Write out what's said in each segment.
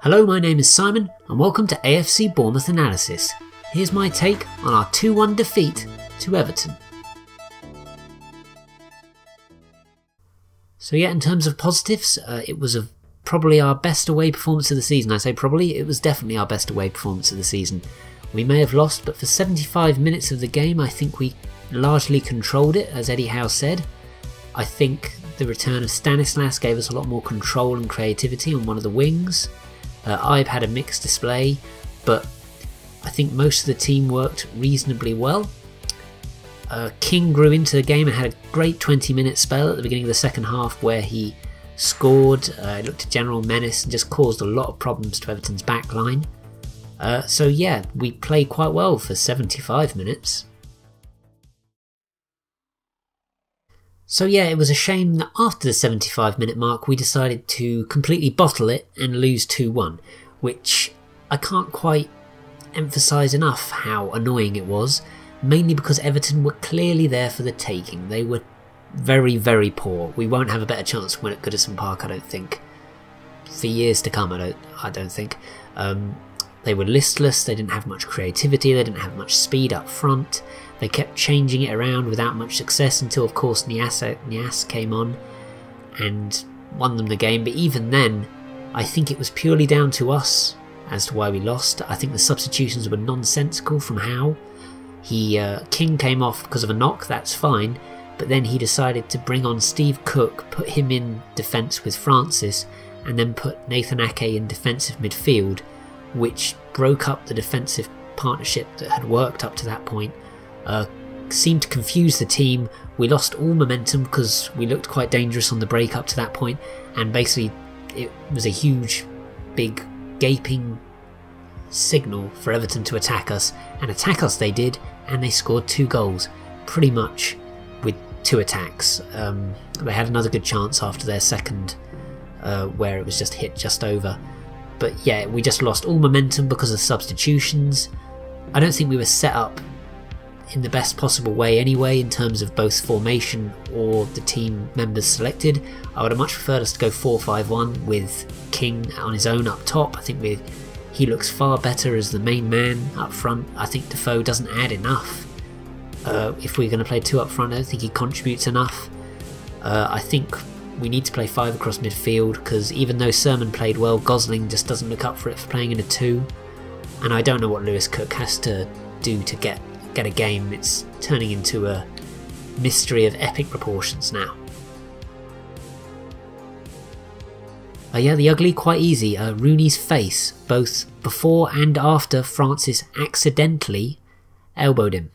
Hello, my name is Simon and welcome to AFC Bournemouth Analysis. Here's my take on our 2-1 defeat to Everton. So yeah, in terms of positives, it was probably our best away performance of the season. I say probably, it was definitely our best away performance of the season. We may have lost, but for 75 minutes of the game I think we largely controlled it, as Eddie Howe said. I think the return of Stanislas gave us a lot more control and creativity on one of the wings. Ibe had a mixed display, but I think most of the team worked reasonably well. King grew into the game and had a great 20-minute spell at the beginning of the second half where he scored, looked a general menace and just caused a lot of problems to Everton's back line. So yeah, we played quite well for 75 minutes. So yeah, it was a shame that after the 75-minute mark we decided to completely bottle it and lose 2-1, which I can't quite emphasise enough how annoying it was, mainly because Everton were clearly there for the taking. They were very, very poor. We won't have a better chance to win at Goodison Park, I don't think, for years to come. I don't think. They were listless, they didn't have much creativity, they didn't have much speed up front. They kept changing it around without much success until, of course, Niasse came on and won them the game. But even then, I think it was purely down to us as to why we lost. I think the substitutions were nonsensical from Howe. King came off because of a knock, that's fine, but then he decided to bring on Steve Cook, put him in defence with Francis, and then put Nathan Ake in defensive midfield, which broke up the defensive partnership that had worked up to that point. Seemed to confuse the team. We lost all momentum because we looked quite dangerous on the break up to that point, and basically it was a huge, big, gaping signal for Everton to attack us, and attack us they did, and they scored 2 goals, pretty much with 2 attacks. They had another good chance after their second, where it was just hit just over. But yeah, we just lost all momentum because of substitutions. I don't think we were set up in the best possible way anyway, in terms of both formation or the team members selected. I would have much preferred us to go 4-5-1 with King on his own up top. I think he looks far better as the main man up front. I think Defoe doesn't add enough. If we're going to play 2 up front, I don't think he contributes enough. I think we need to play 5 across midfield, because even though Sermon played well, Gosling just doesn't look up for it for playing in a 2. And I don't know what Lewis Cook has to do to get a game. It's turning into a mystery of epic proportions now. Yeah, the ugly, quite easy. Rooney's face, both before and after Francis accidentally elbowed him.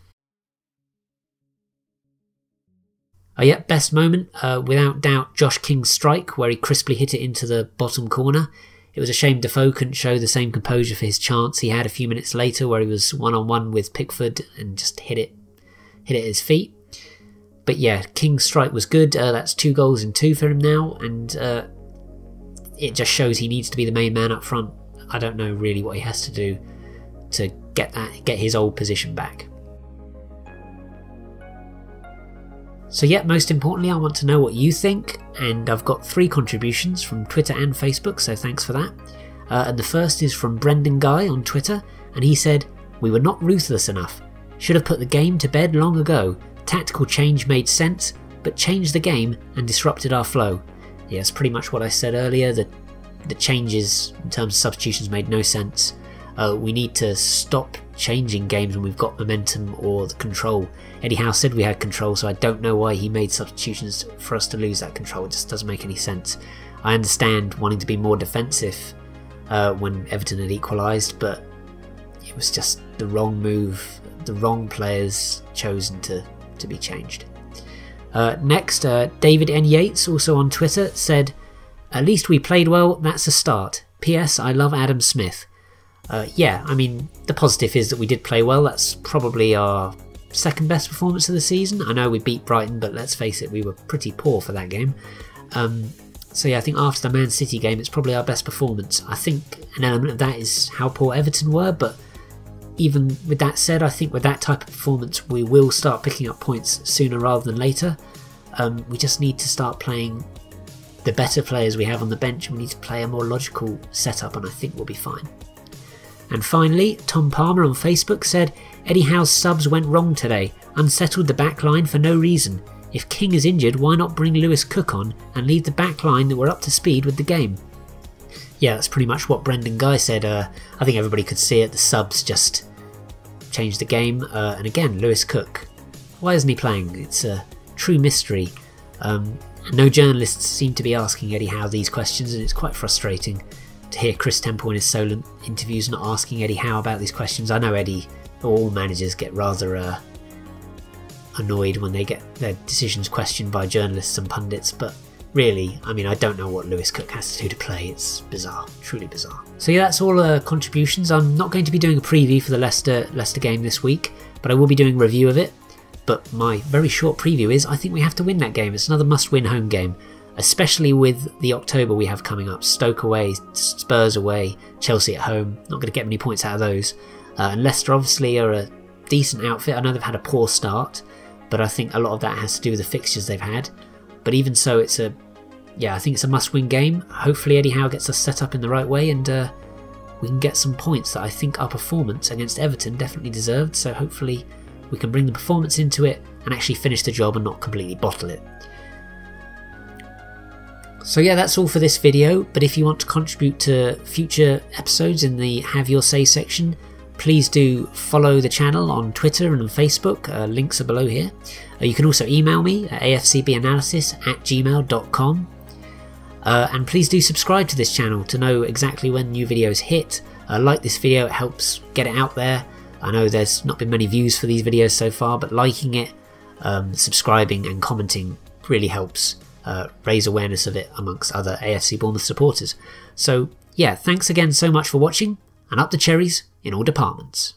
Yeah, best moment, without doubt, Josh King's strike, where he crisply hit it into the bottom corner. It was a shame Defoe couldn't show the same composure for his chance he had a few minutes later, where he was one-on-one with Pickford and just hit it at his feet. But yeah, King's strike was good. That's 2 goals in 2 for him now, and it just shows he needs to be the main man up front. I don't know really what he has to do to get his old position back. So yeah, most importantly, I want to know what you think, and I've got 3 contributions from Twitter and Facebook, so thanks for that. And the first is from Brendan Guy on Twitter, and he said, "We were not ruthless enough. Should have put the game to bed long ago. Tactical change made sense, but changed the game and disrupted our flow." Yeah, it's pretty much what I said earlier. The changes in terms of substitutions made no sense. We need to stop changing games when we've got momentum or the control. Eddie Howe said we had control, so I don't know why he made substitutions for us to lose that control. It just doesn't make any sense. I understand wanting to be more defensive when Everton had equalised, but it was just the wrong move, the wrong players chosen to be changed. Next, David N. Yates, also on Twitter, said, "At least we played well, that's a start. P.S. I love Adam Smith." Yeah, I mean, the positive is that we did play well. That's probably our second best performance of the season. I know we beat Brighton, but let's face it, we were pretty poor for that game. So yeah, I think after the Man City game, it's probably our best performance. I think an element of that is how poor Everton were, but even with that said, I think with that type of performance, we will start picking up points sooner rather than later. We just need to start playing the better players we have on the bench, and we need to play a more logical setup, and I think we'll be fine. And finally, Tom Palmer on Facebook said, Eddie Howe's subs went wrong today, unsettled the back line for no reason. If King is injured, why not bring Lewis Cook on and leave the back line that were up to speed with the game? Yeah, that's pretty much what Brendan Guy said. I think everybody could see it, the subs just changed the game. And again, Lewis Cook, why isn't he playing? It's a true mystery. No journalists seem to be asking Eddie Howe these questions, and it's quite frustrating to hear Chris Temple in his solo interviews not asking Eddie Howe about these questions. I know Eddie, or all managers, get rather annoyed when they get their decisions questioned by journalists and pundits, but really, I mean, I don't know what Lewis Cook has to do to play. It's bizarre, truly bizarre. So yeah, that's all contributions. I'm not going to be doing a preview for the Leicester game this week, but I will be doing a review of it. But my very short preview is, I think we have to win that game. It's another must-win home game, especially with the October we have coming up. Stoke away, Spurs away, Chelsea at home. Not going to get many points out of those. And Leicester obviously are a decent outfit. I know they've had a poor start, but I think a lot of that has to do with the fixtures they've had. But even so, I think it's a must-win game. Hopefully Eddie Howe gets us set up in the right way, and we can get some points that I think our performance against Everton definitely deserved. So hopefully we can bring the performance into it and actually finish the job and not completely bottle it. So yeah, that's all for this video, but if you want to contribute to future episodes in the Have Your Say section, please do follow the channel on Twitter and on Facebook. Links are below here. You can also email me at afcbanalysis@gmail.com. And please do subscribe to this channel to know exactly when new videos hit. Like this video, it helps get it out there. I know there's not been many views for these videos so far, but liking it, subscribing and commenting really helps raise awareness of it amongst other AFC Bournemouth supporters. So yeah, thanks again so much for watching, and up the cherries in all departments.